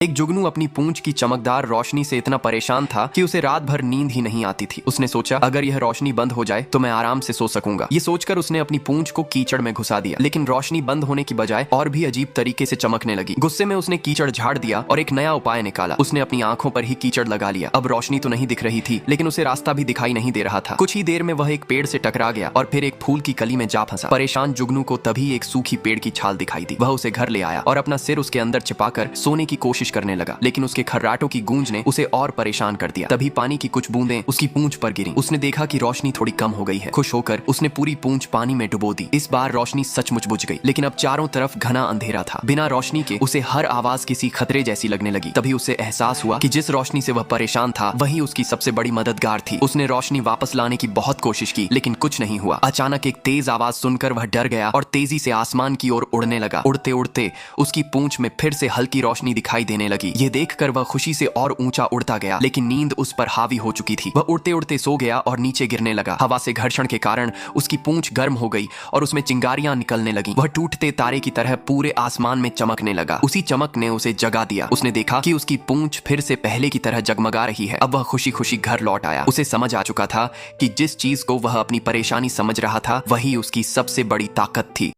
एक जुगनू अपनी पूंछ की चमकदार रोशनी से इतना परेशान था कि उसे रात भर नींद ही नहीं आती थी। उसने सोचा अगर यह रोशनी बंद हो जाए तो मैं आराम से सो सकूंगा। ये सोचकर उसने अपनी पूंछ को कीचड़ में घुसा दिया, लेकिन रोशनी बंद होने की बजाय और भी अजीब तरीके से चमकने लगी। गुस्से में उसने कीचड़ झाड़ दिया और एक नया उपाय निकाला। उसने अपनी आंखों पर ही कीचड़ लगा लिया। अब रोशनी तो नहीं दिख रही थी, लेकिन उसे रास्ता भी दिखाई नहीं दे रहा था। कुछ ही देर में वह एक पेड़ से टकरा गया और फिर एक फूल की कली में जा फंसा। परेशान जुगनू को तभी एक सूखी पेड़ की छाल दिखाई दी। वह उसे घर ले आया और अपना सिर उसके अंदर छिपाकर सोने की कोशिश करने लगा, लेकिन उसके खर्राटों की गूंज ने उसे और परेशान कर दिया। तभी पानी की कुछ बूंदें उसकी पूंछ पर गिरी। उसने देखा कि रोशनी थोड़ी कम हो गई है। खुश होकर उसने पूरी पूंछ पानी में डुबो दी। इस बार रोशनी सचमुच बुझ गई, लेकिन अब चारों तरफ घना अंधेरा था। बिना रोशनी के उसे हर आवाज किसी खतरे जैसी लगने लगी। तभी उसे एहसास हुआ कि जिस रोशनी से वह परेशान था वही उसकी सबसे बड़ी मददगार थी। उसने रोशनी वापस लाने की बहुत कोशिश की, लेकिन कुछ नहीं हुआ। अचानक एक तेज आवाज सुनकर वह डर गया और तेजी से आसमान की ओर उड़ने लगा। उड़ते उड़ते उसकी पूंछ में फिर से हल्की रोशनी दिखाई देने लगी। ये देखकर वह खुशी से और ऊंचा उड़ता गया, लेकिन नींद उस पर हावी हो चुकी थी। वह उड़ते उड़ते सो गया और नीचे गिरने लगा। हवा से घर्षण के कारण उसकी पूंछ गर्म हो गई और उसमें चिंगारियां निकलने लगीं। वह टूटते तारे की तरह पूरे आसमान में चमकने लगा। उसी चमक ने उसे जगा दिया। उसने देखा कि उसकी पूंछ फिर से पहले की तरह जगमगा रही है। अब वह खुशी खुशी घर लौट आया। उसे समझ आ चुका था कि जिस चीज को वह अपनी परेशानी समझ रहा था वही उसकी सबसे बड़ी ताकत थी।